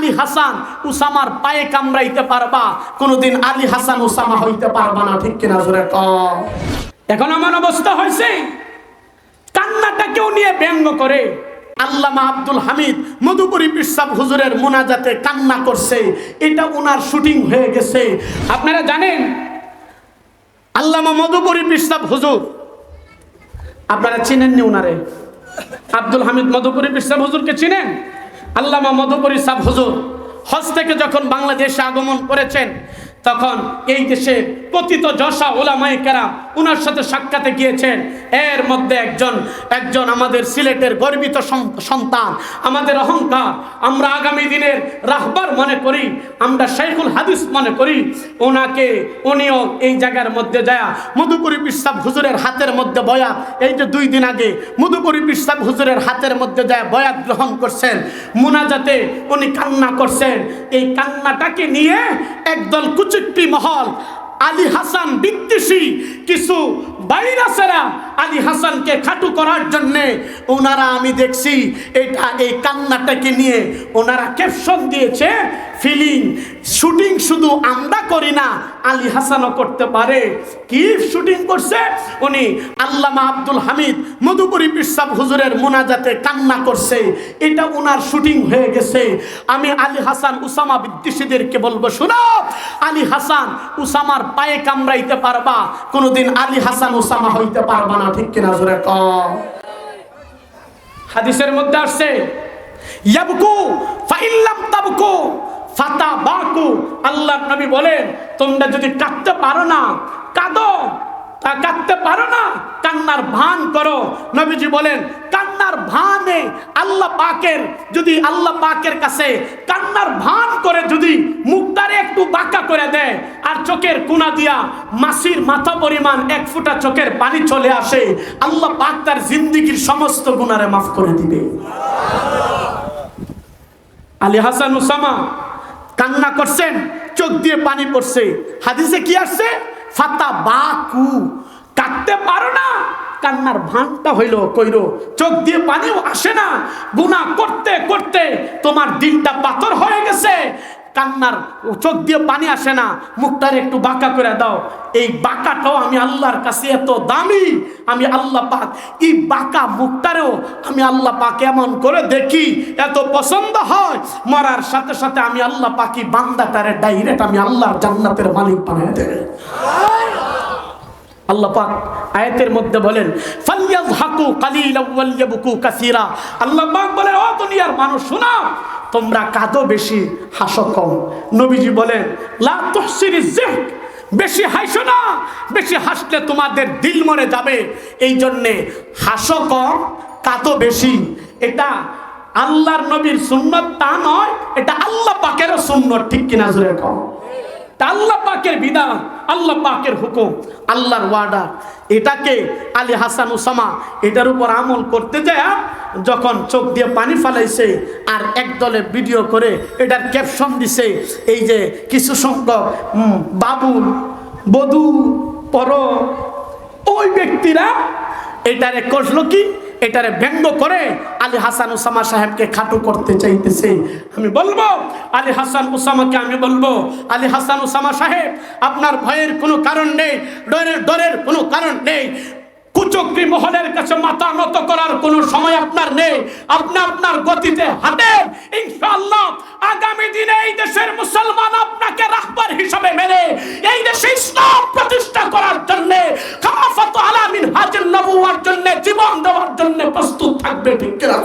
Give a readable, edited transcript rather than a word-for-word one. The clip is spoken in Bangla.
আলী হাসান উসামার পায়ে কামড়াইতে পারবা, কোনোদিন আলী হাসান উসামা হইতে পারবা না। ঠিক কিনা জোরে কও। এখন আমার অবস্থা হয়েছে কান্নাটাকেও নিয়ে ব্যঙ্গ করে আল্লামা আব্দুল হামিদ মধুপুরী পীর সাহেব হুজুরের মোনাজাতে কান্না করছে, এটা ওনার শুটিং হয়ে গেছে। আপনারা জানেন আল্লামা মধুপুরী পীর সাহেব হুজুর, আপনারা চিনেননি উনারে? আব্দুল হামিদ মধুপুরী পীর সাহেব হুজুরকে চিনেন? আল্লামা মধুপুরী সাহেব হুজুর হজ থেকে যখন বাংলাদেশে আগমন করেছেন, তখন এই দেশে পতিত যশা ওলামায়ে কেরাম উনার সাথে সাক্ষাতে গিয়েছেন। এর মধ্যে একজন আমাদের সিলেটের গর্বিত সন্তান, আমাদের অহংকার, আমরা আগামী দিনের রাহবার মনে করি, আমরা শাইখুল হাদিস মনে করি, উনিও এই জায়গার মধ্যে যায় মধুপুরী পীর সাহেব হুজুরের হাতের মধ্যে বয়াত, এই যে 2 দিন আগে মধুপুরী পীর সাহেব হুজুরের হাতের মধ্যে যায় বয়াত গ্রহণ করছেন। মুনাজাতে উনি কান্না করছেন। এই কান্নাটাকে নিয়ে একদল কুচুক্তি মহল, আলী হাসান বিদ্বেষী কিছু ভাইরাসেরা আলী হাসানকে খাটু করার জন্যে ওনারা, আমি দেখছি এই কান্নাটাকে নিয়ে ওনারা ক্যাপশন দিয়েছে, ফিলিং শুটিং শুধু আমরা করি না, আলী হাসানও করতে পারে। কি শুটিং করছে উনি? আল্লামা আব্দুল হামিদ মধুপুরী পীর সাহেব হুজুরের মোনাজাতে কান্না করছে, এটা ওনার শুটিং হয়ে গেছে। আমি আলী হাসান উসামা বিদ্বেষীদেরকে বলবো, শুনো, আলী হাসান উসামার পায়ে কামড়াইতে পারবা, কোনোদিন আলী হাসান উসামা হইতে পারবা না। ঠিক কিনা জোরে কও। হাদিসের মধ্যে আসছে ইয়াবকু ফাইল্লাম তাবকু ফাতাবাকু, আল্লাহর নবী বলেন তোমরা যদি কাঁদতে পারো না কাঁদো, কাঁদতে পারো না কান্নার ভান করো। নবীজি বলেন কান্নার ভানে আল্লাহ পাকের কাছে কান্নার ভান করে যদি মুখটারে একটু বাঁকা করে দেয় আর চোখের কোনা দিয়া মাছির মাথা পরিমাণ 1 ফোঁটা চোখের পানি চলে আসে, আল্লাহ পাক তার জিন্দেগীর সমস্ত গুনারে মাফ করে দিবে। আলী হাসান উসামা কান্না করছেন, চোখ দিয়ে পানি পড়ছে। হাদিসে কি আসছে? ফাতাবাকু, কাঁদতে পারো না, কান্নার ভানটা হইল কইরো, চোখ দিয়ে পানিও আসে না, গুনাহ করতে করতে তোমার দিলটা পাথর হয়ে গেছে, কান্নার চোখ দিয়ে পানি আসে না, মুখটারে একটু বাঁকা করে দাও। এই বাঁকাটাও আমি আল্লাহর কাছে এত দামি, আমি আল্লাহ পাক এই বাঁকা মুখটারেও আমি আল্লাহ পাক এমন করে দেখি এত পছন্দ হয়, মরার সাথে সাথে আমি আল্লাহ পাকি বান্দাটারে ডাইরেক্ট আমি আল্লাহর জান্নাতের মালিক বানিয়ে দেব। আল্লাহ পাক আয়াতের মধ্যে বলেন ফালইয়াযহাকু কালিলান ওয়ালইয়াবকু কাসীরা, আল্লাহ পাক বলে ও দুনিয়ার মানুষ শোনো, তোমরা কাঁদো বেশি, হাসো কম। নবীজি বলেন লা তুহসিরিজ যিহক, বেশি হাসো না, বেশি হাসলে তোমাদের দিল মরে যাবে। এই জন্যে হাসো কম, কাঁদো বেশি। এটা আল্লাহর নবীর সুন্নত তা নয়, এটা আল্লাহ পাকেরও সুন্নত। ঠিক কিনা জোরে কও। আল্লাহ পাকের বিধান, আল্লাহ পাকের হুকুম, আল্লাহর ওয়ার্ডার। এটাকে আলী হাসান উসামা এটার উপর আমল করতে যায় যখন চোখ দিয়ে পানি ফালাইছে আর একদলে ভিডিও করে এটার ক্যাপশন দিছে, এই যে কিছু সংখ্যক বাবুল বধূ পর ওই ব্যক্তিরা এটারে করলো কি, এটারে ব্যঙ্গ করে আলী হাসান উসামা সাহেবকে খাটো করতে চাইতেছে। আমি বলবো আলী হাসান উসামাকে, আমি বলবো আলী হাসান উসামা সাহেব, আপনার ভয়ের কোনো কারণ নেই, ডরের কোনো কারণ নেই, কুচক্রী মহলের কাছে মাথা নত করার কোনো সময় আপনার নেই। আপনি আপনার গতিতে হাঁটেন, ইনশাআল্লাহ আগামী দিনে এই দেশের মুসলমান আপনাকে রাহবার হিসাবে মেনে এই দেশে ইসলাম প্রতিষ্ঠা করার জন্য, খালাফাত আলা মিনহাজুন নবুওয়ার জন্য জীবন দেওয়ার জন্য প্রস্তুত থাকবে। ঠিক কিনা?